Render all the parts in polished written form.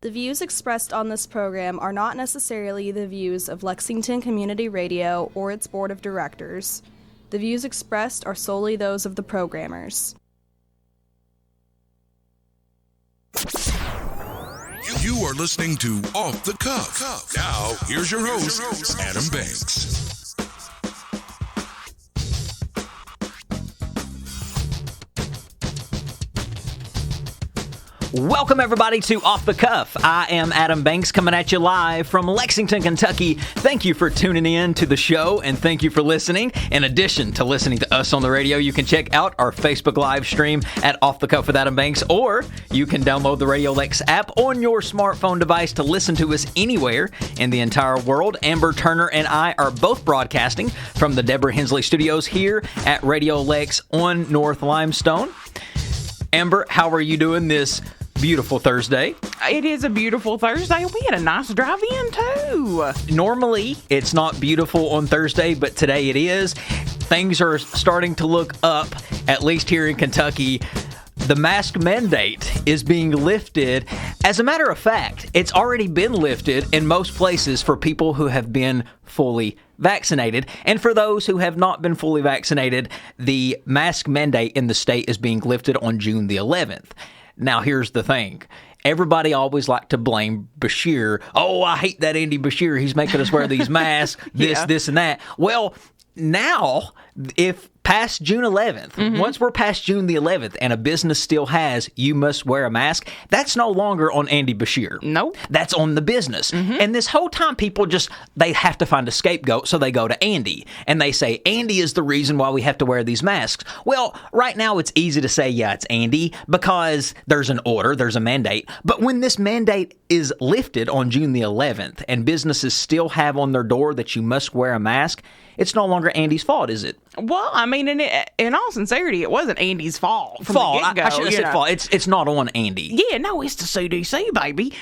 The views expressed on this program are not necessarily the views of Lexington Community Radio or its board of directors. The views expressed are solely those of the programmers. You are listening to Off the Cuff. Now, here's your host, Adam Banks. Welcome, everybody, to Off the Cuff. I am Adam Banks, coming at you live from Lexington, Kentucky. Thank you for tuning in to the show, and thank you for listening. In addition to listening to us on the radio, you can check out our Facebook live stream at Off the Cuff with Adam Banks, or you can download the Radio Lex app on your smartphone device to listen to us anywhere in the entire world. Amber Turner and I are both broadcasting from the Deborah Hensley Studios here at Radio Lex on North Limestone. Amber, how are you doing this beautiful Thursday? It is a beautiful Thursday. We had a nice drive in, too. Normally, it's not beautiful on Thursday, but today it is. Things are starting to look up, at least here in Kentucky. The mask mandate is being lifted. As a matter of fact, it's already been lifted in most places for people who have been fully vaccinated. And for those who have not been fully vaccinated, the mask mandate in the state is being lifted on June the 11th. Now, here's the thing. Everybody always like to blame Bashir. Oh, I hate that Andy Bashir. He's making us wear these masks, this, and that. Well, now, if past June 11th, once we're past June the 11th and a business still has, you must wear a mask, that's no longer on Andy Bashir. Nope. That's on the business. And this whole time, people they have to find a scapegoat, so they go to Andy. And they say, Andy is the reason why we have to wear these masks. Well, right now, it's easy to say, yeah, it's Andy, because there's an order, there's a mandate. But when this mandate is lifted on June the 11th and businesses still have on their door that you must wear a mask, it's no longer Andy's fault, is it? Well, I mean, in all sincerity, it wasn't Andy's fault from the get-go. I should have said fault. It's not on Andy. Yeah, no, it's the CDC, baby.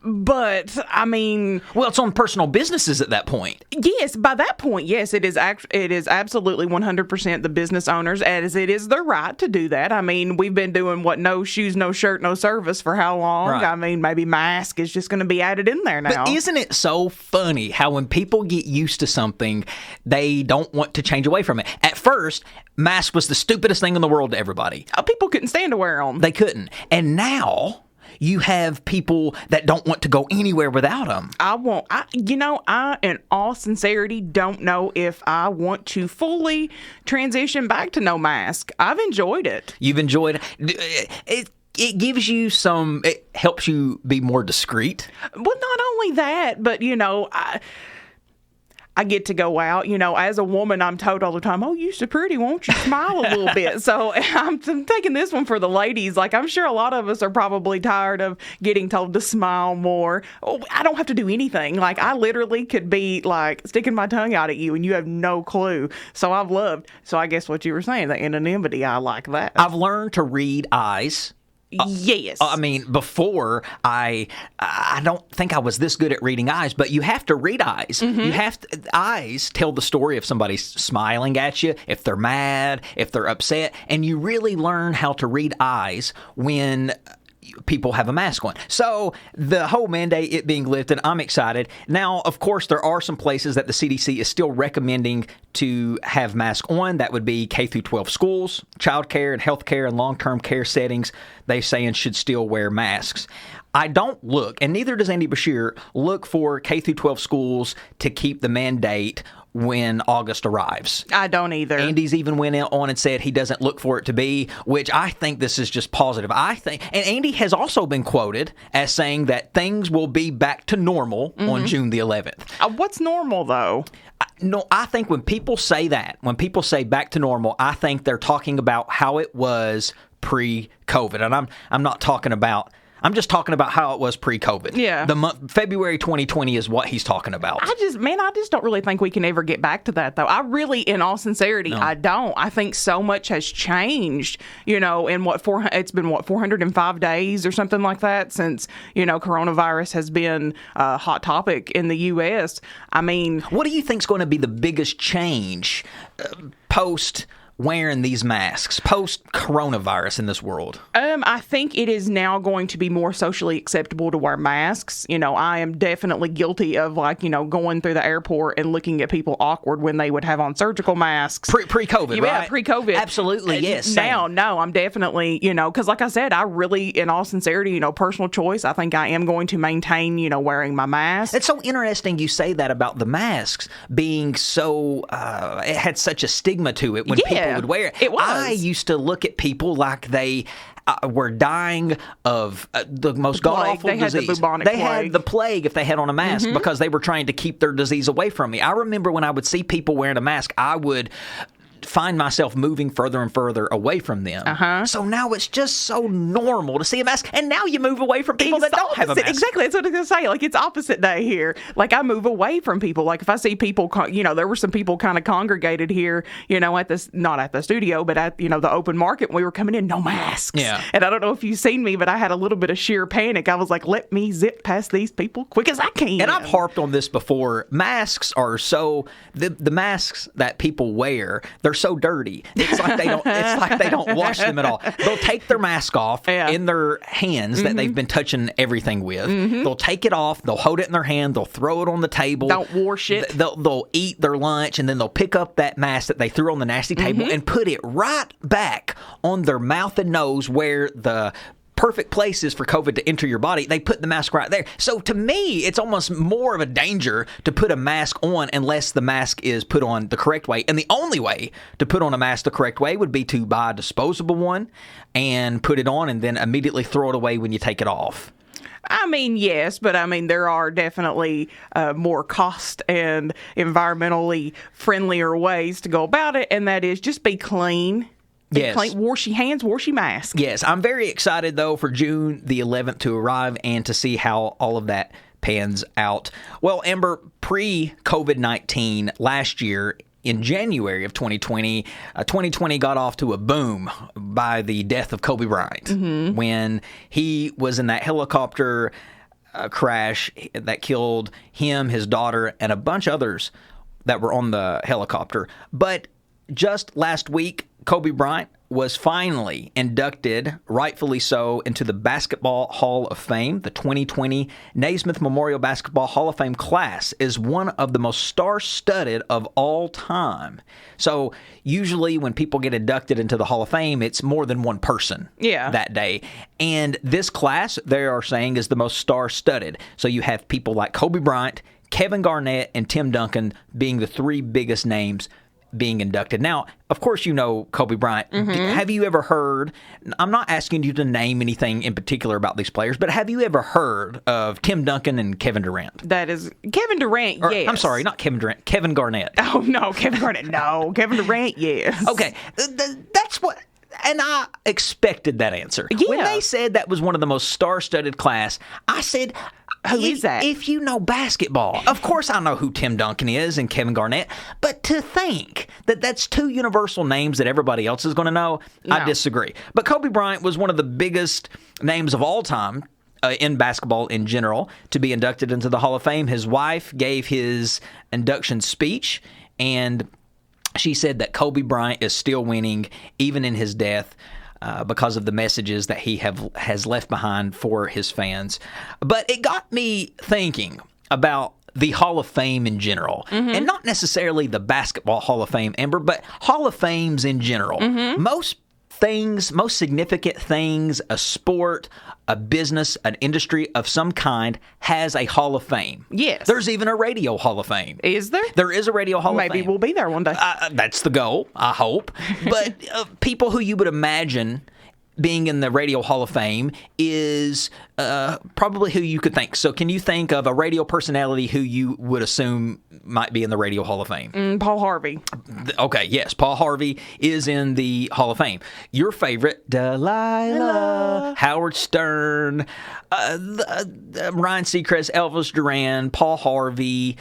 But, I mean... Well, it's on personal businesses at that point. Yes, by that point, yes, it is absolutely 100% the business owners, as it is their right to do that. I mean, we've been doing, no shoes, no shirt, no service for how long? Right. I mean, maybe mask is just going to be added in there now. But isn't it so funny how when people get used to something, they don't want to change away from it? At first, mask was the stupidest thing in the world to everybody. People couldn't stand to wear them. They couldn't. And now you have people that don't want to go anywhere without them. I, in all sincerity, don't know if I want to fully transition back to no mask. I've enjoyed it. You've enjoyed it. It gives you it helps you be more discreet. Well, not only that, but, I get to go out, as a woman, I'm told all the time, oh, you're so pretty, won't you smile a little bit? So I'm taking this one for the ladies. Like, I'm sure a lot of us are probably tired of getting told to smile more. Oh, I don't have to do anything. Like, I literally could be, sticking my tongue out at you, and you have no clue. So I guess what you were saying, the anonymity, I like that. I've learned to read eyes. Yes. I mean, before, I don't think I was this good at reading eyes, but you have to read eyes. You have to, eyes tell the story if somebody's smiling at you, if they're mad, if they're upset, and you really learn how to read eyes when people have a mask on. So the whole mandate, it being lifted, I'm excited. Now, of course, there are some places that the CDC is still recommending to have masks on. That would be K through 12 schools, childcare and healthcare and long-term care settings. They saying should still wear masks. I don't look, and neither does Andy Bashir, look for K through 12 schools to keep the mandate when August arrives. I don't either. Andy's even went on and said he doesn't look for it to be, which I think this is just positive. And Andy has also been quoted as saying that things will be back to normal on June the 11th. What's normal, though? No, I think when people say that, when people say back to normal, I think they're talking about how it was pre-COVID. And I'm not talking about... I'm just talking about how it was pre-COVID. Yeah. The month February 2020 is what he's talking about. I just don't really think we can ever get back to that, though. I really, in all sincerity, no. I don't. I think so much has changed, in it's been 405 days or something like that since, coronavirus has been a hot topic in the U.S. I mean... What do you think is going to be the biggest change post wearing these masks post-coronavirus in this world? I think it is now going to be more socially acceptable to wear masks. I am definitely guilty of going through the airport and looking at people awkward when they would have on surgical masks. Pre-COVID, right? Yeah, pre-COVID. Absolutely, yes. Now, no, I'm definitely, because like I said, I really, in all sincerity, personal choice, I think I am going to maintain, wearing my mask. It's so interesting you say that about the masks being so, it had such a stigma to it when people would wear it. It was. I used to look at people like they were dying of the most god-awful disease. They had the bubonic plague. Had the plague if they had on a mask because they were trying to keep their disease away from me. I remember when I would see people wearing a mask, I would find myself moving further and further away from them. So now it's just so normal to see a mask, and now you move away from people that don't have a mask. Exactly, that's what I was going to say. Like, it's opposite day here. Like, I move away from people. Like, if I see people, there were some people kind of congregated here, at this, not at the studio, but at, the open market when we were coming in, no masks. Yeah. And I don't know if you've seen me, but I had a little bit of sheer panic. I was like, let me zip past these people quick as I can. And I've harped on this before. Masks are so, the masks that people wear, they're so dirty. It's like they don't wash them at all. They'll take their mask off in their hands that they've been touching everything with. They'll take it off. They'll hold it in their hand. They'll throw it on the table. Don't wash it. They'll eat their lunch, and then they'll pick up that mask that they threw on the nasty table and put it right back on their mouth and nose where the perfect places for COVID to enter your body. They put the mask right there. So to me, it's almost more of a danger to put a mask on unless the mask is put on the correct way. And the only way to put on a mask the correct way would be to buy a disposable one and put it on and then immediately throw it away when you take it off. I mean, yes, but I mean, there are definitely more cost and environmentally friendlier ways to go about it, and that is just be clean. Yes. Wash your hands, wash your mask. Yes, I'm very excited, though, for June the 11th to arrive and to see how all of that pans out. Well, Amber, pre-COVID-19 last year, in January of 2020, 2020 got off to a boom by the death of Kobe Bryant when he was in that helicopter crash that killed him, his daughter, and a bunch of others that were on the helicopter. But just last week, Kobe Bryant was finally inducted, rightfully so, into the Basketball Hall of Fame. The 2020 Naismith Memorial Basketball Hall of Fame class is one of the most star-studded of all time. So usually when people get inducted into the Hall of Fame, it's more than one person that day. And this class, they are saying, is the most star-studded. So you have people like Kobe Bryant, Kevin Garnett, and Tim Duncan being the three biggest names being inducted. Now, of course, you know Kobe Bryant. Have you ever heard, I'm not asking you to name anything in particular about these players, but have you ever heard of Tim Duncan and Kevin Durant? That is, Kevin Durant, yes. I'm sorry, not Kevin Durant, Kevin Garnett. Oh, no, Kevin Garnett, no. Kevin Durant, yes. Okay, that's what, and I expected that answer. Yeah. When they said that was one of the most star-studded class, I said, who is that? If you know basketball, of course I know who Tim Duncan is and Kevin Garnett, but to think that that's two universal names that everybody else is going to know, no. I disagree. But Kobe Bryant was one of the biggest names of all time in basketball in general to be inducted into the Hall of Fame. His wife gave his induction speech, and she said that Kobe Bryant is still winning even in his death. Because of the messages that he has left behind for his fans. But it got me thinking about the Hall of Fame in general, and not necessarily the Basketball Hall of Fame, Amber, but Hall of Fames in general. Most significant things, a sport, a business, an industry of some kind has a Hall of Fame. Yes. There's even a radio Hall of Fame. Is there? There is a radio Hall of Fame. Maybe we'll be there one day. That's the goal, I hope. But people who you would imagine being in the Radio Hall of Fame is probably who you could think. So can you think of a radio personality who you would assume might be in the Radio Hall of Fame? Paul Harvey. Okay, yes, Paul Harvey is in the Hall of Fame. Your favorite, Delilah, Howard Stern, Ryan Seacrest, Elvis Duran, Paul Harvey,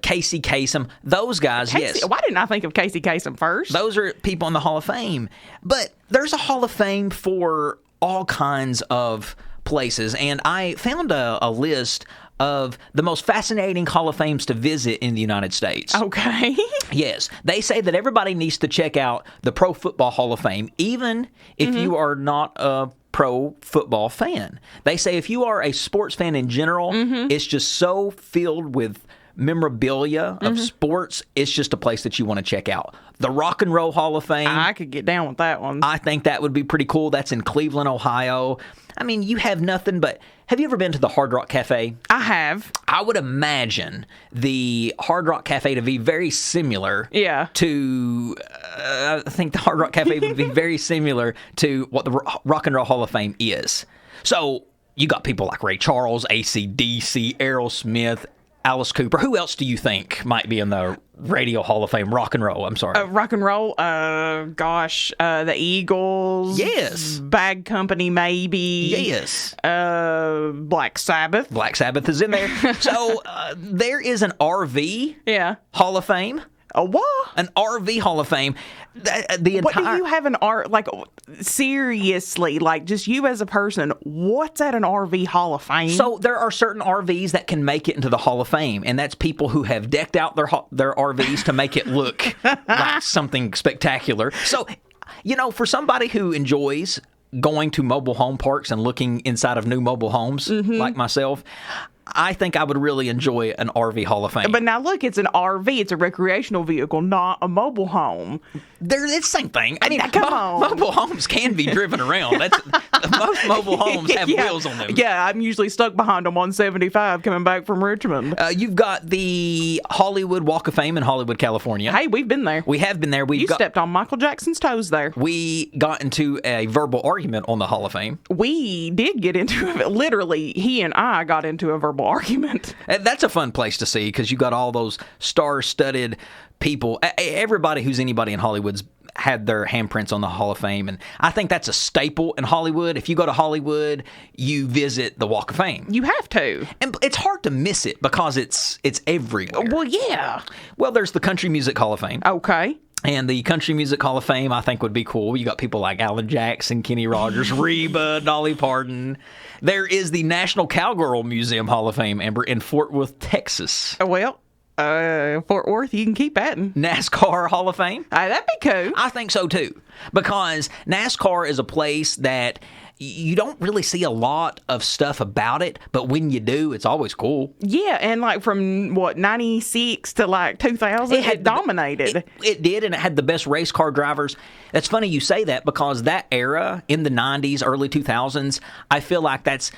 Casey Kasem, those guys, yes. Why didn't I think of Casey Kasem first? Those are people in the Hall of Fame. But there's a Hall of Fame for all kinds of places, and I found a list of the most fascinating Hall of Fames to visit in the United States. Okay. Yes. They say that everybody needs to check out the Pro Football Hall of Fame, even if you are not a pro football fan. They say if you are a sports fan in general, it's just so filled with memorabilia of sports, it's just a place that you want to check out. The Rock and Roll Hall of Fame. I could get down with that one. I think that would be pretty cool. That's in Cleveland, Ohio. I mean, you have nothing but... Have you ever been to the Hard Rock Cafe? I have. I would imagine the Hard Rock Cafe to be very similar to... I think the Hard Rock Cafe would be very similar to what the Rock and Roll Hall of Fame is. So, you got people like Ray Charles, AC/DC, Aerosmith, Alice Cooper. Who else do you think might be in the Radio Hall of Fame? Rock and roll, I'm sorry. Rock and roll, the Eagles. Yes. Bag Company, maybe. Yes. Black Sabbath. Black Sabbath is in there. So there is an RV Hall of Fame. A what? An RV Hall of Fame. What do you have an seriously, like just you as a person, what's at an RV Hall of Fame? So there are certain RVs that can make it into the Hall of Fame, and that's people who have decked out their RVs to make it look like something spectacular. So, for somebody who enjoys going to mobile home parks and looking inside of new mobile homes like myself, I think I would really enjoy an RV Hall of Fame. But now look, it's an RV. It's a recreational vehicle, not a mobile home. It's the same thing. I mean, come on. Mobile homes can be driven around. Most mobile homes have wheels on them. Yeah, I'm usually stuck behind them on 75 coming back from Richmond. You've got the Hollywood Walk of Fame in Hollywood, California. Hey, we've been there. We have been there. You stepped on Michael Jackson's toes there. We got into a verbal argument on the Hall of Fame. We did get into it. Literally, he and I got into a verbal argument. That's a fun place to see because you got all those star-studded people. Everybody who's anybody in Hollywood's had their handprints on the Hall of Fame, and I think that's a staple in Hollywood. If you go to Hollywood, you visit the Walk of Fame. You have to. And it's hard to miss it because it's everywhere. Well, yeah. Well, there's the Country Music Hall of Fame. Okay. And the Country Music Hall of Fame, I think, would be cool. You got people like Alan Jackson, Kenny Rogers, Reba, Dolly Parton. There is the National Cowgirl Museum Hall of Fame, Amber, in Fort Worth, Texas. Well, Fort Worth, you can keep adding. NASCAR Hall of Fame. That'd be cool. I think so, too. Because NASCAR is a place that you don't really see a lot of stuff about it, but when you do, it's always cool. Yeah, and like from, 96 to like 2000, it dominated. It did, and it had the best race car drivers. It's funny you say that because that era in the 90s, early 2000s, I feel like that's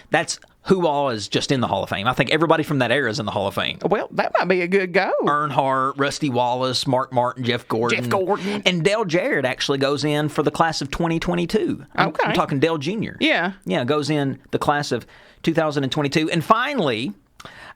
who all is just in the Hall of Fame. I think everybody from that era is in the Hall of Fame. Well, that might be a good go. Earnhardt, Rusty Wallace, Mark Martin, Jeff Gordon. And Dale Jarrett actually goes in for the class of 2022. I'm talking Dale Jr. Yeah. Yeah, goes in the class of 2022. And finally,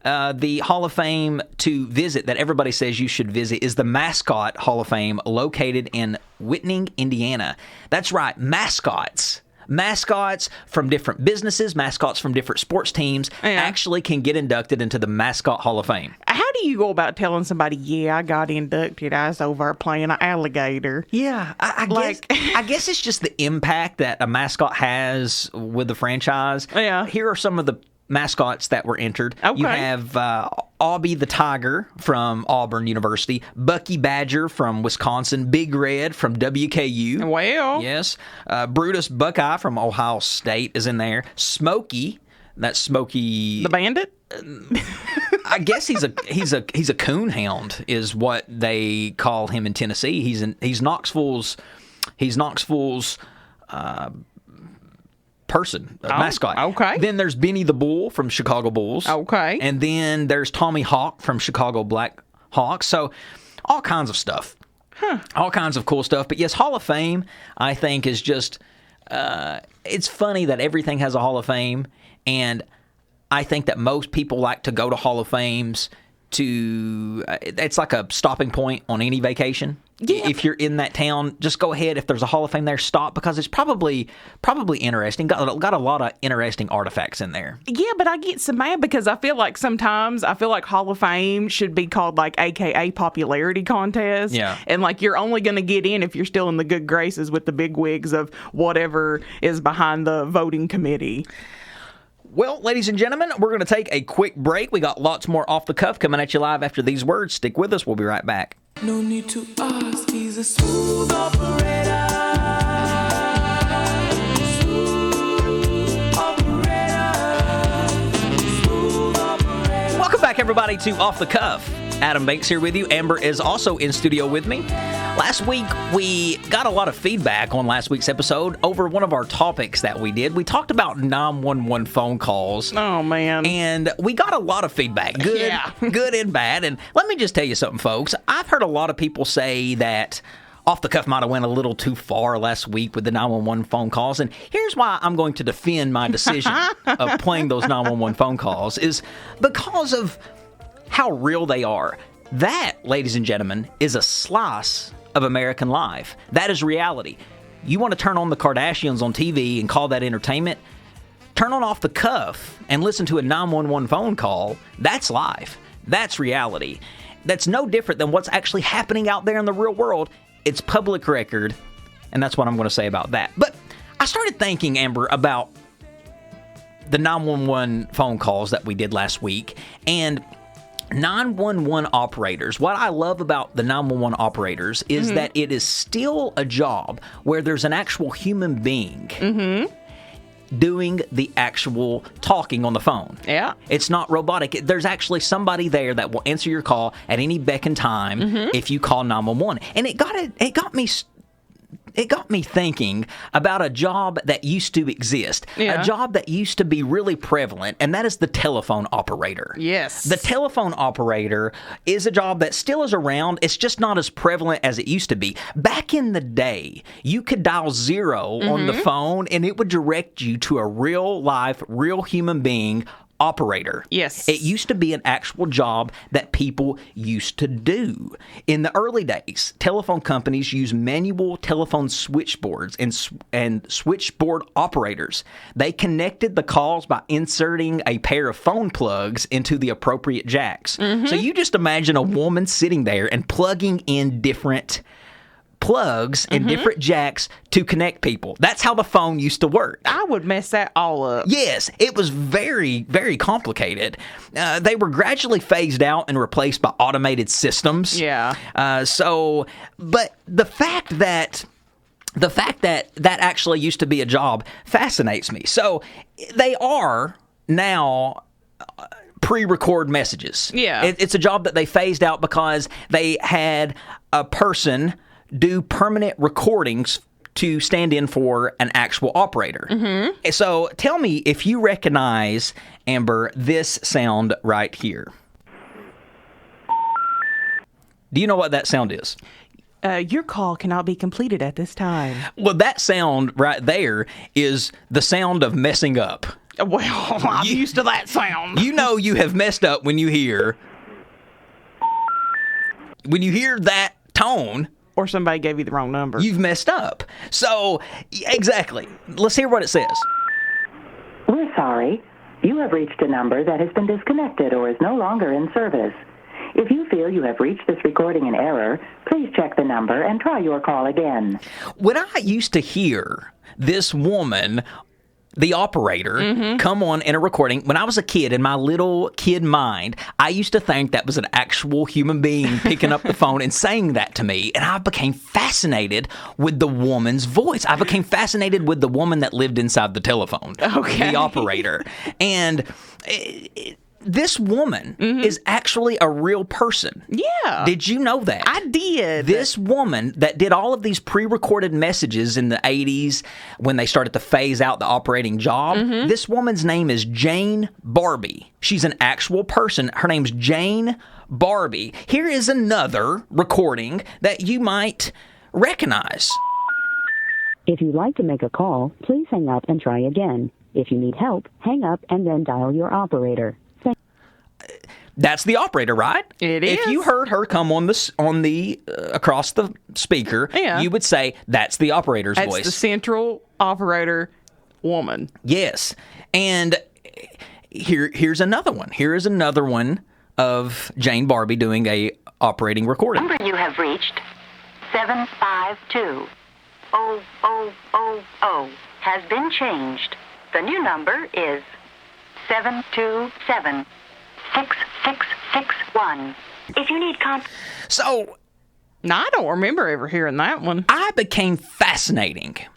the Hall of Fame to visit that everybody says you should visit is the Mascot Hall of Fame located in Whitney, Indiana. That's right, mascots. Mascots from different businesses, mascots from different sports teams actually can get inducted into the Mascot Hall of Fame. How do you go about telling somebody, I got inducted, I was over playing an alligator? Yeah, I guess it's just the impact that a mascot has with the franchise. Yeah. Here are some of the mascots that were entered. Okay. You have Aubie the Tiger from Auburn University, Bucky Badger from Wisconsin, Big Red from WKU. Well. Yes. Brutus Buckeye from Ohio State is in there. Smokey, that's Smokey the Bandit? I guess he's a coonhound is what they call him in Tennessee. He's Knoxville's mascot. Okay. Then there's Benny the Bull from Chicago Bulls. Okay. And then there's Tommy Hawk from Chicago Black Hawks. So all kinds of stuff. All kinds of cool stuff. But yes, Hall of Fame, I think, is just it's funny that everything has a Hall of Fame, and I think that most people like to go to Hall of Fames to it's like a stopping point on any vacation. Yeah. If you're in that town, just go ahead. If there's a Hall of Fame there, stop, because it's probably interesting. Got a lot of interesting artifacts in there. Yeah, but I get so mad because I feel like sometimes Hall of Fame should be called like AKA popularity contest. Yeah. And like you're only going to get in if you're still in the good graces with the big wigs of whatever is behind the voting committee. Well, ladies and gentlemen, we're going to take a quick break. We got lots more Off the Cuff coming at you live after these words. Stick with us. We'll be right back. No need to ask, he's a smooth operator. Smooth operator. Smooth operator. Welcome back, everybody, to Off the Cuff. Adam Banks here with you. Amber is also in studio with me. Last week, we got a lot of feedback on last week's episode over one of our topics that we did. We talked about 911 phone calls. Oh, man. And we got a lot of feedback, good and bad. And let me just tell you something, folks. I've heard a lot of people say that Off the Cuff might have went a little too far last week with the 911 phone calls. And here's why I'm going to defend my decision of playing those 911 phone calls is because of how real they are. That, ladies and gentlemen, is a slice of American life. That is reality. You want to turn on the Kardashians on TV and call that entertainment? Turn on Off the Cuff and listen to a 911 phone call. That's life. That's reality. That's no different than what's actually happening out there in the real world. It's public record, and that's what I'm going to say about that. But I started thinking, Amber, about the 911 phone calls that we did last week, and 911 operators. What I love about the 911 operators is that it is still a job where there's an actual human being doing the actual talking on the phone. Yeah. It's not robotic. There's actually somebody there that will answer your call at any beck and time if you call 911. And it got me thinking about a job that used to exist, a job that used to be really prevalent, and that is the telephone operator. Yes. The telephone operator is a job that still is around. It's just not as prevalent as it used to be. Back in the day, you could dial 0 on the phone, and it would direct you to a real-life, real human being operator. Yes. It used to be an actual job that people used to do. In the early days, telephone companies used manual telephone switchboards and switchboard operators. They connected the calls by inserting a pair of phone plugs into the appropriate jacks. So you just imagine a woman sitting there and plugging in different plugs and different jacks to connect people. That's how the phone used to work. I would mess that all up. Yes, it was very, very complicated. They were gradually phased out and replaced by automated systems. Yeah. But the fact that that actually used to be a job fascinates me. So they are now pre-record messages. Yeah. It's a job that they phased out because they had a person do permanent recordings to stand in for an actual operator. So tell me if you recognize, Amber, this sound right here. Do you know what that sound is? Your call cannot be completed at this time. Well, that sound right there is the sound of messing up. Well, I'm used to that sound. You know you have messed up when you hear that tone. Or somebody gave you the wrong number. You've messed up. So, exactly. Let's hear what it says. We're sorry. You have reached a number that has been disconnected or is no longer in service. If you feel you have reached this recording in error, please check the number and try your call again. When I used to hear this woman, the operator, come on in a recording, when I was a kid, in my little kid mind, I used to think that was an actual human being picking up the phone and saying that to me, and I became fascinated with the woman's voice. I became fascinated with the woman that lived inside the telephone, the operator. And this woman is actually a real person. Yeah. Did you know that? I did. This woman that did all of these pre-recorded messages in the 80s when they started to phase out the operating job, this woman's name is Jane Barbie. She's an actual person. Her name's Jane Barbie. Here is another recording that you might recognize. If you'd like to make a call, please hang up and try again. If you need help, hang up and then dial your operator. That's the operator, right? It is. If you heard her come on the across the speaker, you would say that's the operator's voice. That's the central operator woman. Yes. And here's another one. Here is another one of Jane Barbie doing a operating recording. Number you have reached, 752-0000, has been changed. The new number is 727-6661. If you need So No, I don't remember ever hearing that one. I became fascinated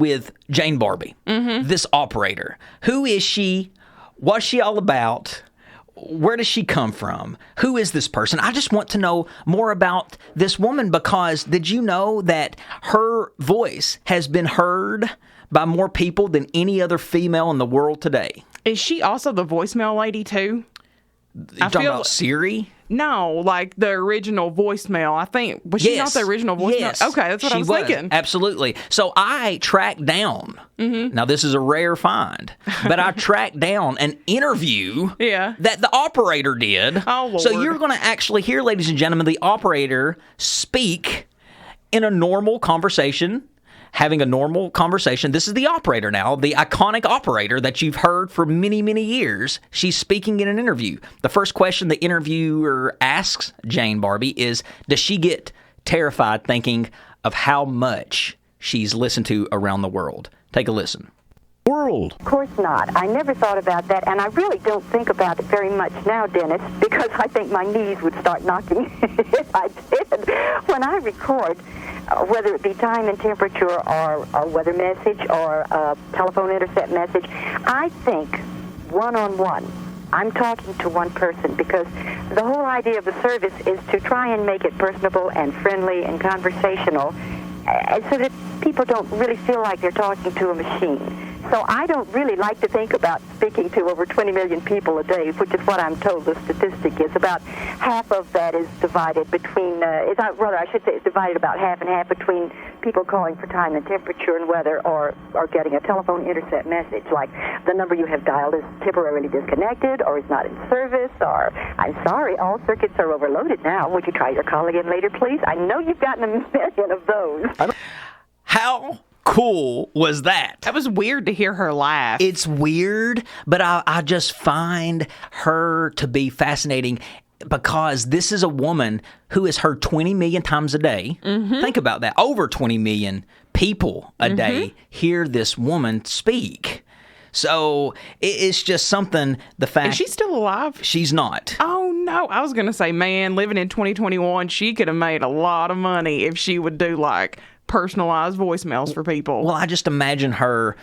with Jane Barbie, this operator. Who is she? What's she all about? Where does she come from? Who is this person? I just want to know more about this woman, because did you know that her voice has been heard by more people than any other female in the world today? Is she also the voicemail lady, too? You talking about Siri? No, like the original voicemail. I think, was she not the original voicemail? Yes. Okay, that's what I was thinking. Absolutely. So I tracked down, now this is a rare find, but I tracked down an interview that the operator did. Oh, Lord. So you're going to actually hear, ladies and gentlemen, the operator speak in a normal conversation. Having a normal conversation. This is the operator now, the iconic operator that you've heard for many, many years. She's speaking in an interview. The first question the interviewer asks Jane Barbie is, does she get terrified thinking of how much she's listened to around the world? Take a listen. World. Of course not. I never thought about that, and I really don't think about it very much now, Dennis, because I think my knees would start knocking if I did. When I record, whether it be time and temperature or a weather message or a telephone intercept message, I think one-on-one. I'm talking to one person, because the whole idea of the service is to try and make it personable and friendly and conversational, so that people don't really feel like they're talking to a machine. So I don't really like to think about speaking to over 20 million people a day, which is what I'm told the statistic is. About half of that is divided between, I should say it's divided about half and half between people calling for time and temperature and weather, or getting a telephone intercept message, like the number you have dialed is temporarily disconnected or is not in service, or I'm sorry, all circuits are overloaded now. Would you try your call again later, please? I know you've gotten a million of those. How cool was that? That was weird to hear her laugh. It's weird, but I just find her to be fascinating, because this is a woman who is heard 20 million times a day. Think about that. Over 20 million people a day hear this woman speak. So it's just something, the fact... Is she still alive? She's not. Oh, no. I was going to say, man, living in 2021, she could have made a lot of money if she would do, like, personalized voicemails for people. Well, I just imagine her,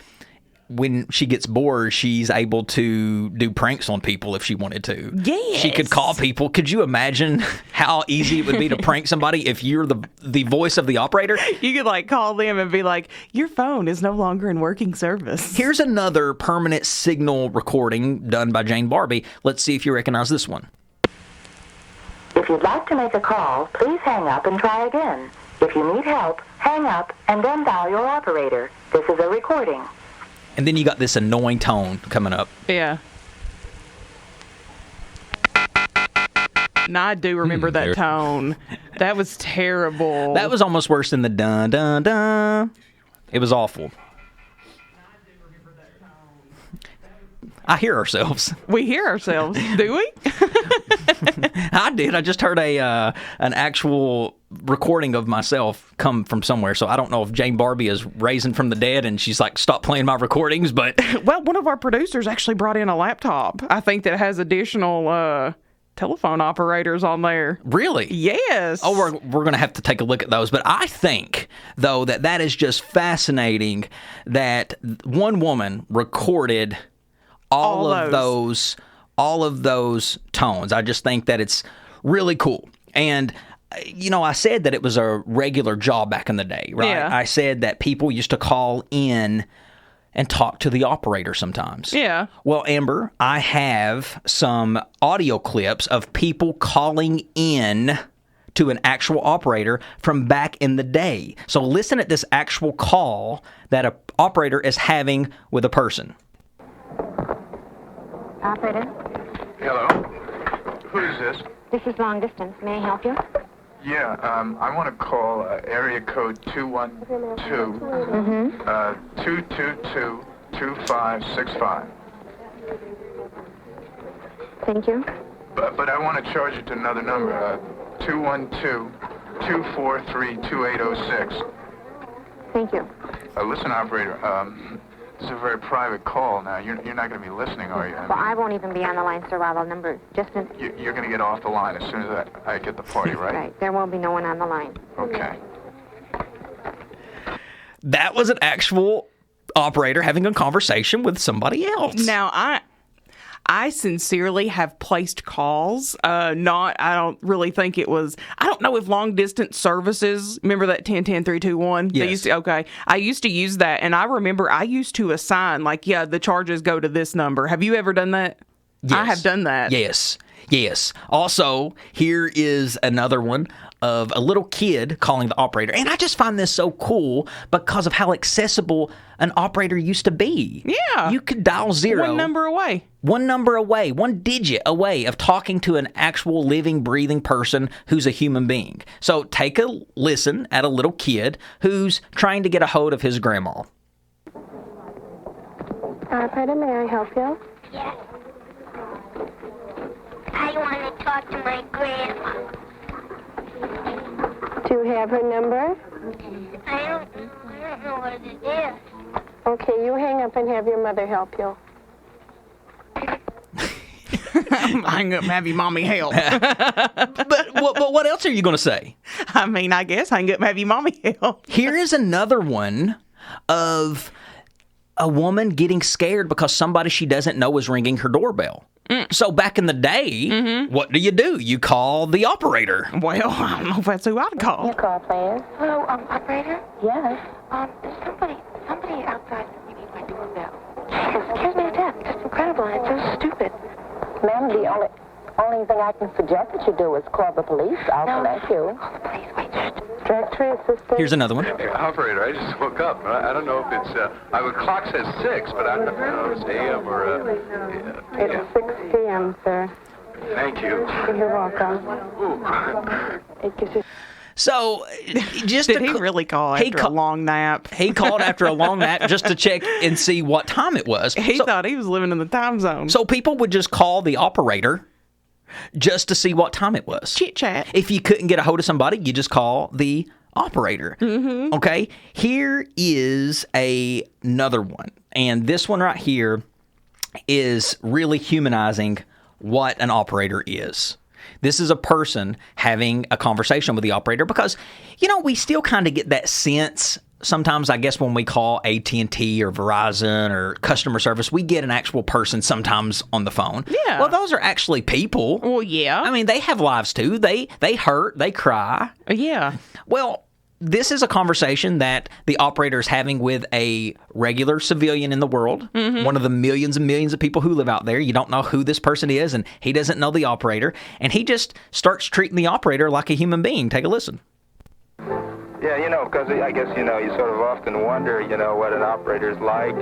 when she gets bored, she's able to do pranks on people if she wanted to. Yes. She could call people. Could you imagine how easy it would be to prank somebody if you're the voice of the operator? You could, like, call them and be like, your phone is no longer in working service. Here's another permanent signal recording done by Jane Barbie. Let's see if you recognize this one. If you'd like to make a call, please hang up and try again. If you need help, hang up and then dial your operator. This is a recording. And then you got this annoying tone coming up. Yeah. Now I do remember that tone. That was terrible. That was almost worse than the dun dun dun. It was awful. I hear ourselves. We hear ourselves, do we? I did. I just heard an actual recording of myself come from somewhere. So I don't know if Jane Barbie is raising from the dead and she's like, stop playing my recordings. But well, one of our producers actually brought in a laptop, I think, that has additional telephone operators on there. Really? Yes. Oh, we're going to have to take a look at those. But I think, though, that is just fascinating that one woman recorded all of those tones. I just think that it's really cool. And, you know, I said that it was a regular job back in the day, right? Yeah. I said that people used to call in and talk to the operator sometimes. Yeah. Well, Amber, I have some audio clips of people calling in to an actual operator from back in the day. So listen at this actual call that an operator is having with a person. Operator? Hello. Who is this? This is long distance. May I help you? Yeah, I want to call area code 212-222-2565. Thank you. But I want to charge it to another number, 212-243-2806. Thank you. Listen, operator, This is a very private call now. You're not going to be listening, are you? Well, I won't even be on the line, sir, while the number just... You're going to get off the line as soon as I get the party, right? Right. There won't be no one on the line. Okay. That was an actual operator having a conversation with somebody else. Now, I sincerely have placed calls. I don't really think it was. I don't know if long distance services. Remember that 10-10-3-2-1? Yes. I used to use that, and I remember I used to assign the charges go to this number. Have you ever done that? Yes. I have done that. Yes. Also, here is another one of a little kid calling the operator. And I just find this so cool because of how accessible an operator used to be. Yeah. You could dial 0. One number away. One digit away of talking to an actual living, breathing person who's a human being. So take a listen at a little kid who's trying to get a hold of his grandma. Pardon, may I help you? Yes. I want to talk to my grandma. Do you have her number? I don't know what it is. Okay, you hang up and have your mother help you. Hang up and have your mommy help. But what else are you going to say? I mean, I guess hang up and have your mommy help. Here is another one of a woman getting scared because somebody she doesn't know is ringing her doorbell. So back in the day, what do? You call the operator. Well, I don't know if that's who I'd call. Your call, please. Hello, operator? Yes. There's somebody outside ringing my doorbell. It scares me to death. It's incredible, and it's so stupid. Ma'am, the only thing I can suggest that you do is call the police. I'll connect you. Call the police. Wait, shh. Directory assistant. Here's another one. Hey, operator, I just woke up. I don't know if it's... the clock says 6, but I don't know if it's AM or... It's 6 p.m., sir. Thank you. You're welcome. It gives you... So, just Did he really call after a long nap? He called after a long nap just to check and see what time it was. He thought he was living in the time zone. So people would just call the operator just to see what time it was. Chit chat. If you couldn't get a hold of somebody, you just call the operator. Mm-hmm. Okay, here is another one. And this one right here is really humanizing what an operator is. This is a person having a conversation with the operator because, we still kind of get that sense sometimes, I guess, when we call AT&T or Verizon or customer service, we get an actual person sometimes on the phone. Yeah. Well, those are actually people. Well, yeah. I mean, they have lives too. They hurt. They cry. Yeah. Well, this is a conversation that the operator is having with a regular civilian in the world, one of the millions and millions of people who live out there. You don't know who this person is, and he doesn't know the operator, and he just starts treating the operator like a human being. Take a listen. Yeah, because I guess, you sort of often wonder, what an operator's like.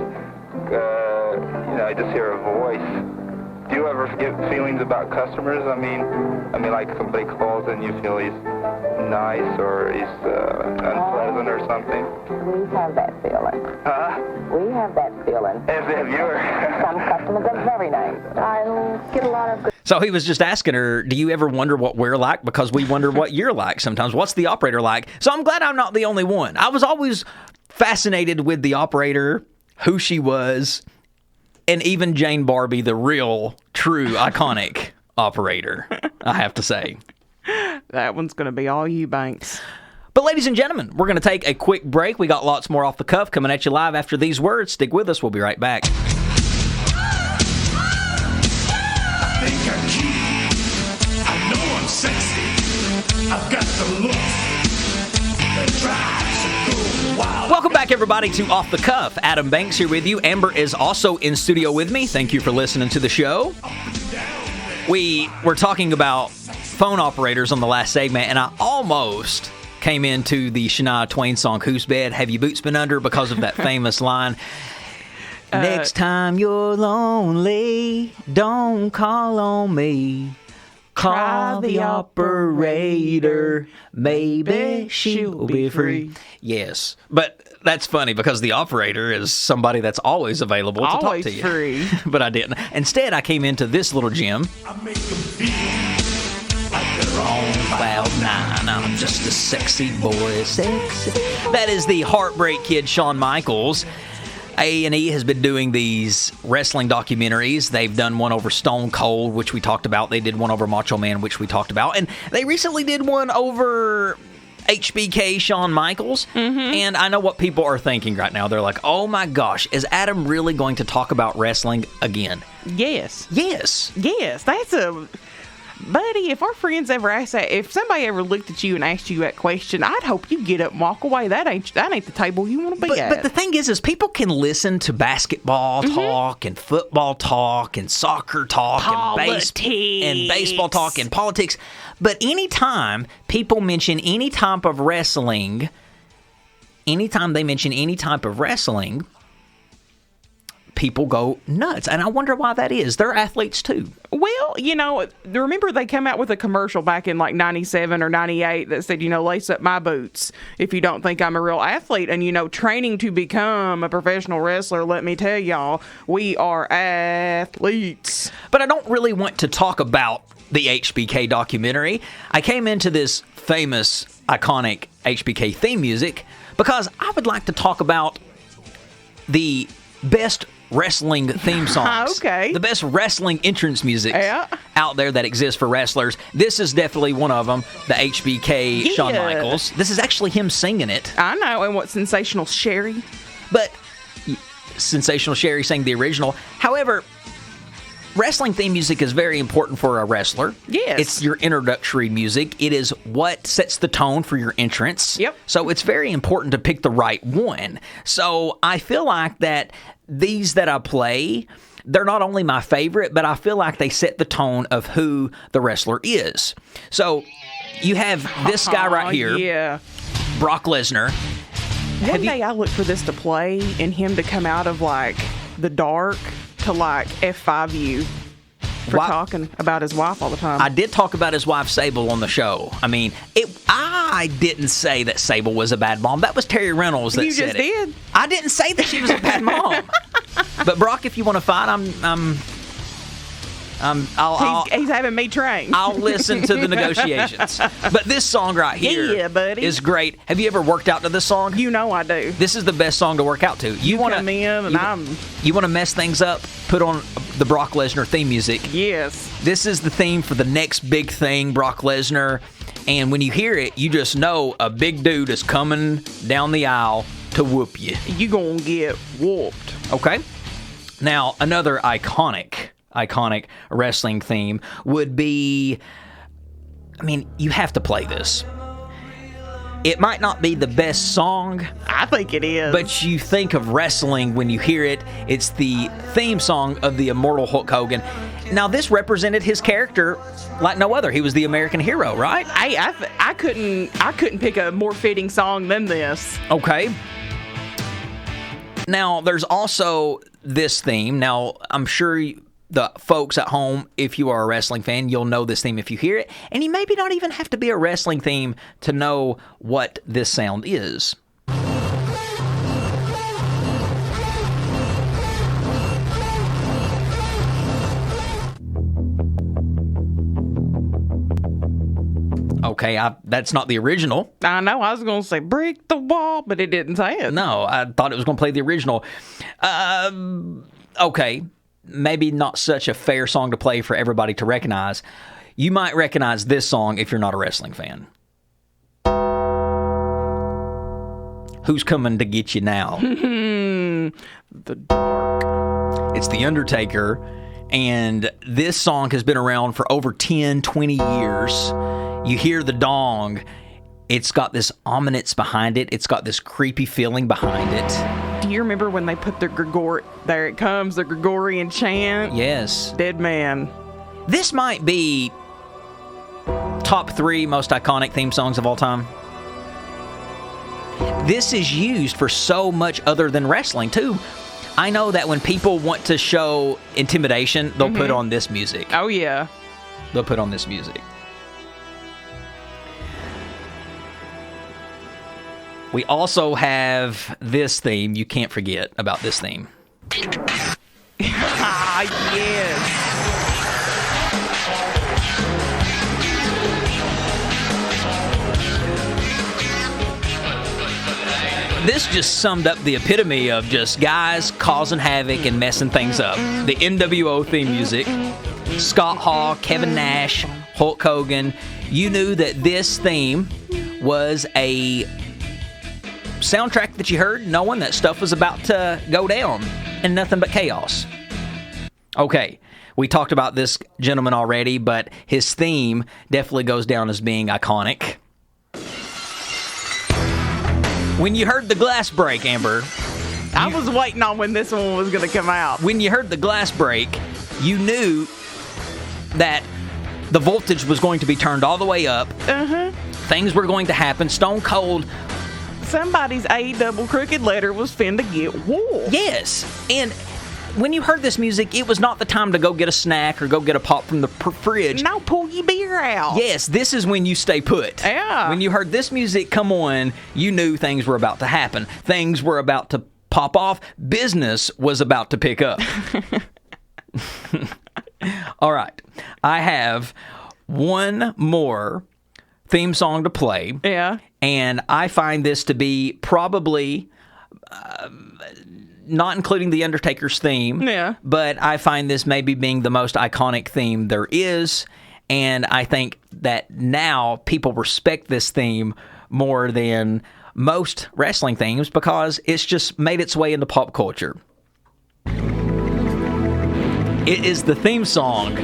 I just hear a voice. Do you ever get feelings about customers? I mean, like somebody calls and you feel he's nice or he's unpleasant or something? We have that feeling. Huh? We have that feeling. Have you ever? Some customers are very nice. I get a lot of good... So he was just asking her, do you ever wonder what we're like? Because we wonder what you're like sometimes. What's the operator like? So I'm glad I'm not the only one. I was always fascinated with the operator, who she was, and even Jane Barbie, the real, true, iconic operator, I have to say. That one's going to be all you, Banks. But ladies and gentlemen, we're going to take a quick break. We got lots more off the cuff coming at you live after these words. Stick with us. We'll be right back. I think I'm cute. I know I'm sexy. I've got the look that drives a girl wild. Welcome back, everybody, to Off the Cuff. Adam Banks here with you. Amber is also in studio with me. Thank you for listening to the show. We were talking about phone operators on the last segment, and I almost came into the Shania Twain song, Whose Bed Have You Boots Been Under, because of that famous line. Next time you're lonely, don't call on me. Call the operator. Maybe she'll be free. Yes, but that's funny because the operator is somebody that's always available to talk to you. Free. But I didn't. Instead, I came into this little gym. I make them feel like they're on Cloud 9. I'm just a sexy boy. Sexy. That is the Heartbreak Kid, Shawn Michaels. A&E has been doing these wrestling documentaries. They've done one over Stone Cold, which we talked about. They did one over Macho Man, which we talked about. And they recently did one over HBK Shawn Michaels. And I know what people are thinking right now. They're like, oh my gosh, is Adam really going to talk about wrestling again? Yes. Yes. Yes. That's a... Buddy, if our friends ever asked that, if somebody ever looked at you and asked you that question, I'd hope you get up and walk away. That ain't the table you want to be at. But the thing is people can listen to basketball talk and football talk and soccer talk and baseball talk and politics. But anytime people mention any type of wrestling, people go nuts. And I wonder why that is. They're athletes too. Well, remember they came out with a commercial back in like 97 or 98 that said, lace up my boots if you don't think I'm a real athlete. And, training to become a professional wrestler, let me tell y'all, we are athletes. But I don't really want to talk about the HBK documentary. I came into this famous, iconic HBK theme music because I would like to talk about the best wrestling theme songs. Okay. The best wrestling entrance music out there that exists for wrestlers. This is definitely one of them, the HBK Shawn Michaels. This is actually him singing it. I know. And what, Sensational Sherry? But Sensational Sherry sang the original. However, wrestling theme music is very important for a wrestler. Yes. It's your introductory music. It is what sets the tone for your entrance. Yep. So it's very important to pick the right one. So I feel like that these that I play, they're not only my favorite, but I feel like they set the tone of who the wrestler is. So you have this guy right here, Brock Lesnar. One day I look for this to play and him to come out of like the dark to like F5 you for talking about his wife all the time. I did talk about his wife Sable on the show. I mean, I didn't say that Sable was a bad mom. That was Terry Reynolds that said it. You just did. I didn't say that she was a bad mom. But Brock, if you want to fight, he's having me trained. I'll listen to the negotiations. But this song right here is great. Have you ever worked out to this song? You know I do. This is the best song to work out to. You want to come in and you want to mess things up? Put on the Brock Lesnar theme music. Yes. This is the theme for the next big thing, Brock Lesnar. And when you hear it, you just know a big dude is coming down the aisle to whoop you. You gonna get whooped. Okay. Now, another iconic wrestling theme would be, I mean, you have to play this. It might not be the best song. I think it is. But you think of wrestling when you hear it. It's the theme song of the immortal Hulk Hogan. Now, this represented his character like no other. He was the American hero, right? I couldn't pick a more fitting song than this. Okay. Now, there's also this theme. Now, I'm sure the folks at home, if you are a wrestling fan, you'll know this theme if you hear it. And you maybe not even have to be a wrestling theme to know what this sound is. Okay, that's not the original. I know. I was going to say break the wall, but it didn't say it. No, I thought it was going to play the original. Okay, maybe not such a fair song to play for everybody to recognize. You might recognize this song if you're not a wrestling fan. Who's coming to get you now? The Dark. It's The Undertaker, and this song has been around for over 10, 20 years. You hear the dong. It's got this ominous behind it. It's got this creepy feeling behind it. Do you remember when they put there it comes, the Gregorian chant? Yes. Dead man. This might be top 3 most iconic theme songs of all time. This is used for so much other than wrestling, too. I know that when people want to show intimidation, they'll put on this music. Oh, yeah. They'll put on this music. We also have this theme. You can't forget about this theme. Yes. This just summed up the epitome of just guys causing havoc and messing things up. The NWO theme music, Scott Hall, Kevin Nash, Hulk Hogan. You knew that this theme was a soundtrack that you heard knowing that stuff was about to go down and nothing but chaos. Okay, we talked about this gentleman already, but his theme definitely goes down as being iconic. When you heard the glass break, Amber... I was waiting on when this one was going to come out. When you heard the glass break, you knew that the voltage was going to be turned all the way up. Uh-huh. Things were going to happen. Stone Cold... Somebody's A double crooked letter was finna get whooped. Yes. And when you heard this music, it was not the time to go get a snack or go get a pop from the fridge. No, pull your beer out. Yes, this is when you stay put. Yeah. When you heard this music come on, you knew things were about to happen. Things were about to pop off. Business was about to pick up. All right. I have one more theme song to play. Yeah. And I find this to be probably... not including the Undertaker's theme, but I find this maybe being the most iconic theme there is, and I think that now people respect this theme more than most wrestling themes because it's just made its way into pop culture. It is the theme song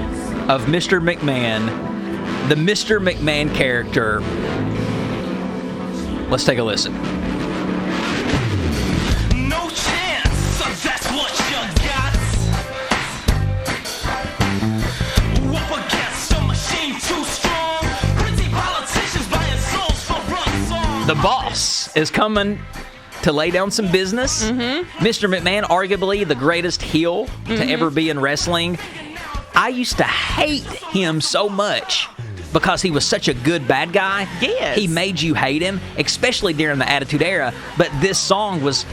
of Mr. McMahon, the Mr. McMahon character. Let's take a listen. That's what you got. Up against a machine too strong. Pretty politicians buying souls for run songs. The boss is coming to lay down some business. Mm-hmm. Mr. McMahon, arguably the greatest heel to ever be in wrestling. I used to hate him so much because he was such a good bad guy. Yes. He made you hate him, especially during the Attitude Era. But this song was...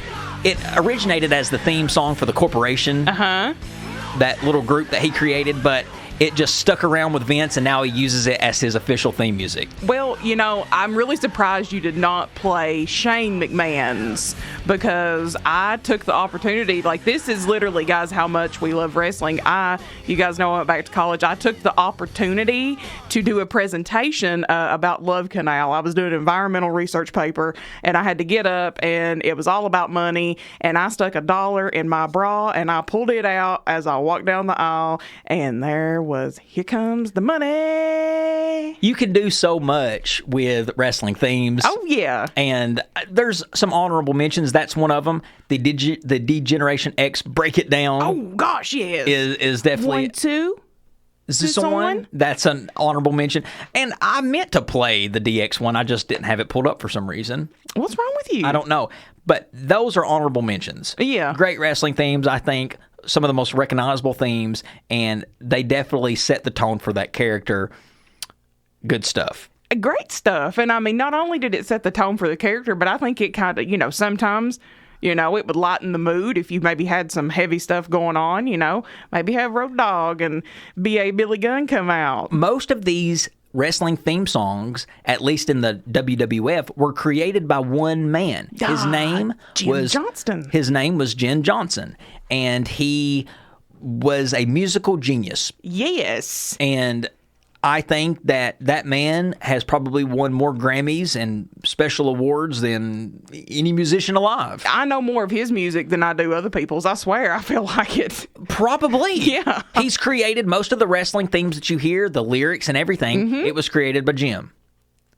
It originated as the theme song for the Corporation, that little group that he created, but it just stuck around with Vince, and now he uses it as his official theme music. Well, you know, I'm really surprised you did not play Shane McMahon's, because I took the opportunity, like, this is literally, guys, how much we love wrestling. You guys know I went back to college. I took the opportunity to do a presentation about Love Canal. I was doing an environmental research paper, and I had to get up, and it was all about money, and I stuck $1 in my bra, and I pulled it out as I walked down the aisle, and there was Here Comes the Money. You can do so much with wrestling themes. Oh, yeah. And there's some honorable mentions. That's one of them. The D-Generation X Break It Down. Oh, gosh, yes. Is definitely... 1, 2. Is this one? That's an honorable mention. And I meant to play the DX one. I just didn't have it pulled up for some reason. What's wrong with you? I don't know. But those are honorable mentions. Yeah. Great wrestling themes, I think. Some of the most recognizable themes. And they definitely set the tone for that character. Good stuff. Great stuff. And I mean, not only did it set the tone for the character, but I think it kind of, sometimes... it would lighten the mood if you maybe had some heavy stuff going on, maybe have Road Dogg and B.A. Billy Gunn come out. Most of these wrestling theme songs, at least in the WWF, were created by one man. His name was Johnston. His name was Jen Johnson, and he was a musical genius. Yes. And I think that man has probably won more Grammys and special awards than any musician alive. I know more of his music than I do other people's. I swear, I feel like it. Probably. Yeah. He's created most of the wrestling themes that you hear, the lyrics and everything. Mm-hmm. It was created by Jim.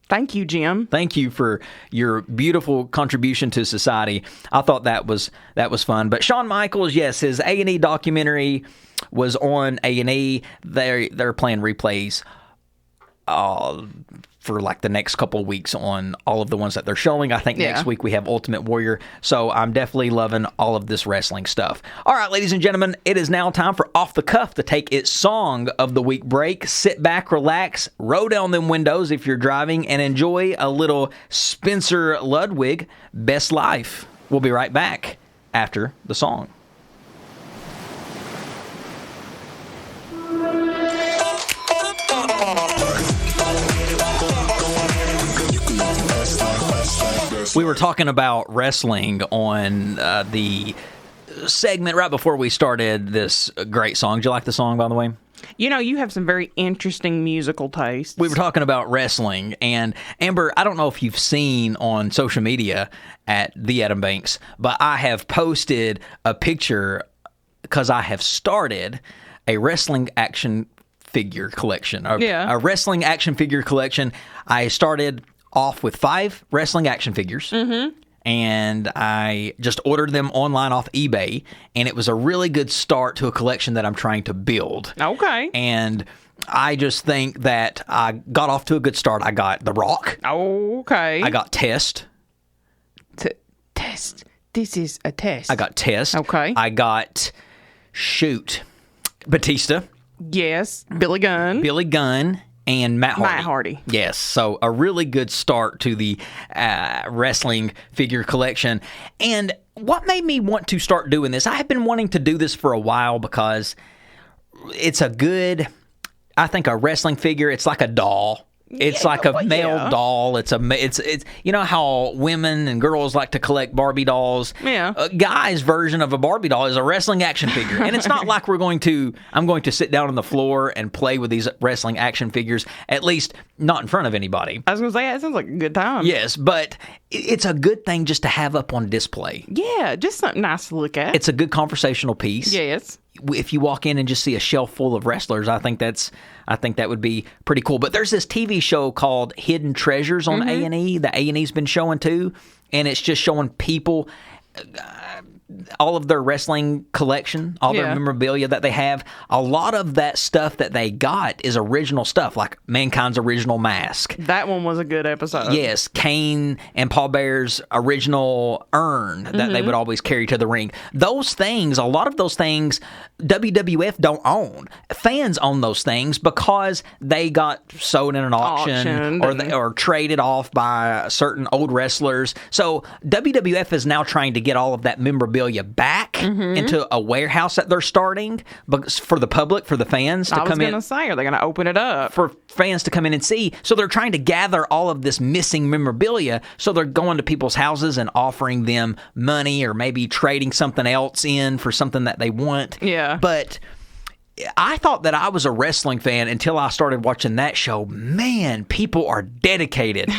Thank you, Jim. Thank you for your beautiful contribution to society. I thought that was fun. But Shawn Michaels, yes, his A&E documentary was on A&E. They're playing replays for like the next couple of weeks on all of the ones that they're showing. I think next week we have Ultimate Warrior. So I'm definitely loving all of this wrestling stuff. All right, ladies and gentlemen, it is now time for Off the Cuff to take its Song of the Week break. Sit back, relax, roll down them windows if you're driving, and enjoy a little Spencer Ludwig, Best Life. We'll be right back after the song. We were talking about wrestling on the segment right before we started this great song. Did you like the song, by the way? You know, you have some very interesting musical tastes. We were talking about wrestling, and Amber, I don't know if you've seen on social media at The Adam Banks, but I have posted a picture because I have started a wrestling action figure collection. A wrestling action figure collection. I started off with 5 wrestling action figures. Mm-hmm. And I just ordered them online off eBay, and it was a really good start to a collection that I'm trying to build. Okay. And I just think that I got off to a good start. I got The Rock. Okay. I got Test. Test. This is a test. I got Test. Okay. I got, Batista. Yes. Billy Gunn. And Matt Hardy. Yes. So a really good start to the wrestling figure collection. And what made me want to start doing this, I have been wanting to do this for a while because it's a wrestling figure, it's like a doll. It's like a male doll. It's you know how women and girls like to collect Barbie dolls? Yeah. A guy's version of a Barbie doll is a wrestling action figure. And it's not like I'm going to sit down on the floor and play with these wrestling action figures, at least not in front of anybody. I was going to say, that sounds like a good time. Yes, but it's a good thing just to have up on display. Yeah, just something nice to look at. It's a good conversational piece. Yes. If you walk in and just see a shelf full of wrestlers, I think that would be pretty cool. But there's this TV show called Hidden Treasures on A&E. The A&E's been showing too, and it's just showing people all of their wrestling collection, all their memorabilia that they have. A lot of that stuff that they got is original stuff, like Mankind's original mask. That one was a good episode. Yes, Kane and Paul Bear's original urn that they would always carry to the ring. Those things, a lot of those things, WWF don't own. Fans own those things because they got sold in an auction or traded off by certain old wrestlers. So WWF is now trying to get all of that memorabilia back into a warehouse that they're starting for the public, for the fans to come in. I was going to say, are they going to open it up? For fans to come in and see. So they're trying to gather all of this missing memorabilia. So they're going to people's houses and offering them money or maybe trading something else in for something that they want. Yeah. But I thought that I was a wrestling fan until I started watching that show. Man, people are dedicated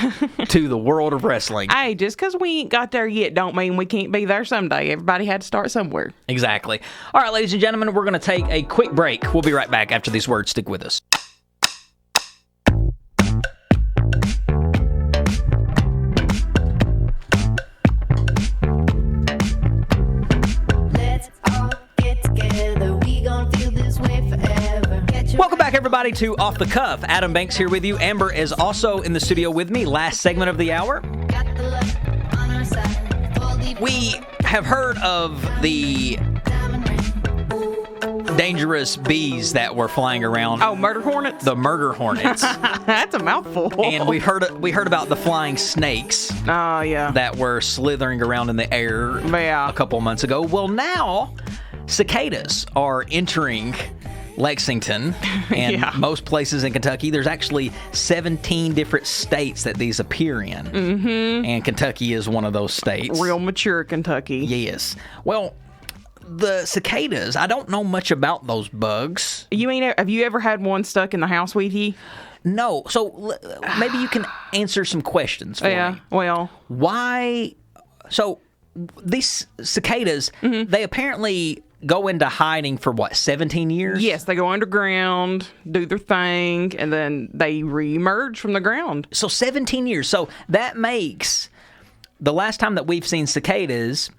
to the world of wrestling. Hey, just because we ain't got there yet don't mean we can't be there someday. Everybody had to start somewhere. Exactly. All right, ladies and gentlemen, we're going to take a quick break. We'll be right back after these words. Stick with us. Welcome back, everybody, to Off the Cuff. Adam Banks here with you. Amber is also in the studio with me. Last segment of the hour. We have heard of the dangerous bees that were flying around. Oh, murder hornets? The murder hornets. That's a mouthful. And we heard about the flying snakes. Oh, yeah. That were slithering around in the air a couple months ago. Well, now cicadas are entering Lexington and most places in Kentucky. There's actually 17 different states that these appear in. Mm-hmm. And Kentucky is one of those states. Real mature Kentucky. Yes. Well, the cicadas, I don't know much about those bugs. You mean, have you ever had one stuck in the house with you? No. So maybe you can answer some questions for me. Well. Why? So these cicadas, they apparently go into hiding for 17 years? Yes, they go underground, do their thing, and then they re-emerge from the ground. So 17 years. So that makes the last time that we've seen cicadas,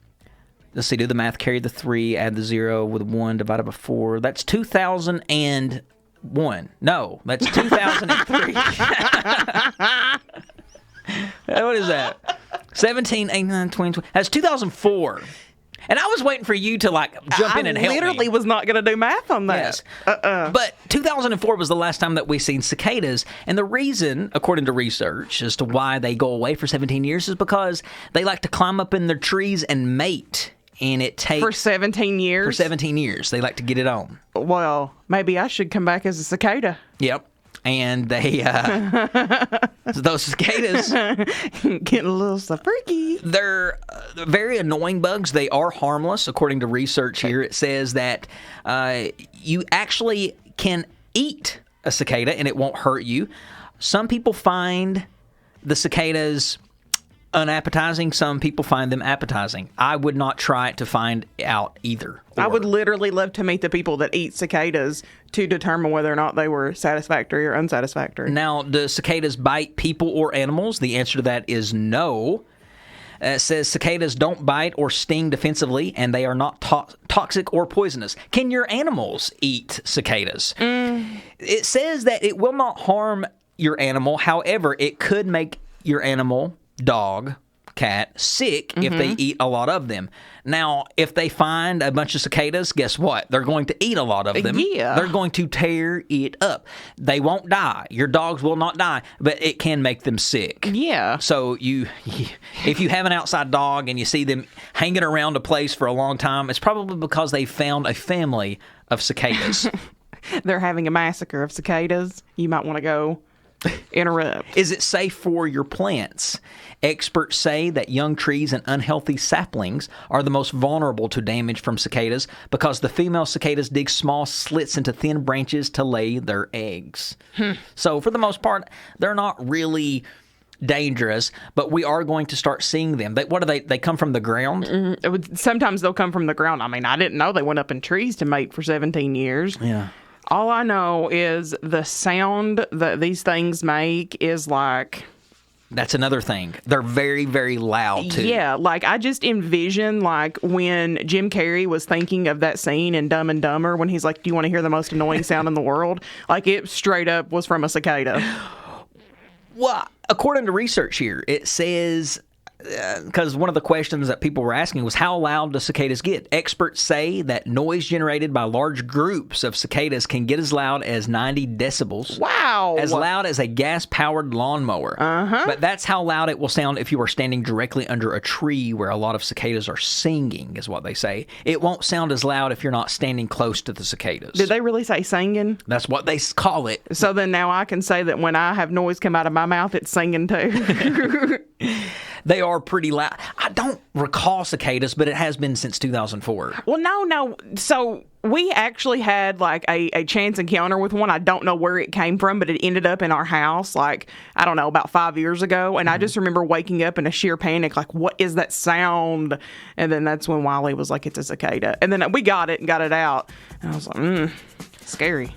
let's see, do the math, carry the 3, add the 0 with 1, divided by 4. That's 2001. No, that's 2003. What is that? 17, 18, 19, 20, 20. That's 2004. And I was waiting for you to jump in and help me. I literally was not going to do math on that. Yes. But 2004 was the last time that we seen cicadas. And the reason, according to research, as to why they go away for 17 years is because they like to climb up in their trees and mate. And it takes... For 17 years? For 17 years. They like to get it on. Well, maybe I should come back as a cicada. Yep. And they, those cicadas, getting a little so freaky. They're very annoying bugs. They are harmless. According to research here, it says that you actually can eat a cicada and it won't hurt you. Some people find the cicadas unappetizing. Some people find them appetizing. I would not try to find out either. I would literally love to meet the people that eat cicadas to determine whether or not they were satisfactory or unsatisfactory. Now, do cicadas bite people or animals? The answer to that is no. It says cicadas don't bite or sting defensively, and they are not toxic or poisonous. Can your animals eat cicadas? It says that it will not harm your animal. However, it could make your animal, dog, cat, sick if they eat a lot of them. Now, if they find a bunch of cicadas, guess what? They're going to eat a lot of them. Yeah. They're going to tear it up. They won't die. Your dogs will not die, but it can make them sick. Yeah. So if you have an outside dog and you see them hanging around a place for a long time, it's probably because they found a family of cicadas. They're having a massacre of cicadas. You might want to go interrupt. Is it safe for your plants? Experts say that young trees and unhealthy saplings are the most vulnerable to damage from cicadas because the female cicadas dig small slits into thin branches to lay their eggs. So for the most part, they're not really dangerous, but we are going to start seeing them. They come from the ground? Sometimes they'll come from the ground. I mean, I didn't know they went up in trees to mate for 17 years. Yeah. All I know is the sound that these things make is like... That's another thing. They're very, very loud, too. Yeah, like I just envision like when Jim Carrey was thinking of that scene in Dumb and Dumber when he's like, do you want to hear the most annoying sound in the world? Like it straight up was from a cicada. Well, according to research here, it says... because one of the questions that people were asking was how loud do cicadas get? Experts say that noise generated by large groups of cicadas can get as loud as 90 decibels. Wow! As loud as a gas-powered lawnmower. But that's how loud it will sound if you are standing directly under a tree where a lot of cicadas are singing, is what they say. It won't sound as loud if you're not standing close to the cicadas. Did they really say singing? That's what they call it. So then now I can say that when I have noise come out of my mouth, it's singing too. They are pretty loud. I don't recall cicadas, but it has been since 2004. Well, no. So we actually had like a chance encounter with one. I don't know where it came from, but it ended up in our house like, I don't know, about 5 years ago. And I just remember waking up in a sheer panic, like, what is that sound? And then that's when Wiley was like, it's a cicada. And then we got it and got it out. And I was like, scary.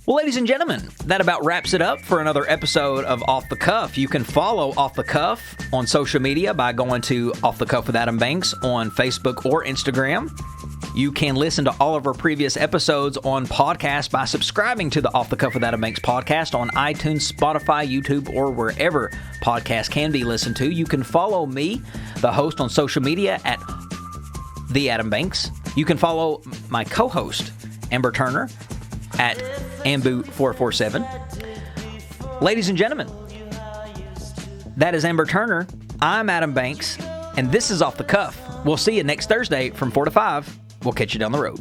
Well, ladies and gentlemen, that about wraps it up for another episode of Off the Cuff. You can follow Off the Cuff on social media by going to Off the Cuff with Adam Banks on Facebook or Instagram. You can listen to all of our previous episodes on podcast by subscribing to the Off the Cuff with Adam Banks podcast on iTunes, Spotify, YouTube, or wherever podcasts can be listened to. You can follow me, the host, on social media at The Adam Banks. You can follow my co-host, Amber Turner, at Ambu447. Ladies and gentlemen, that is Amber Turner. I'm Adam Banks, and this is Off the Cuff. We'll see you next Thursday from 4 to 5. We'll catch you down the road.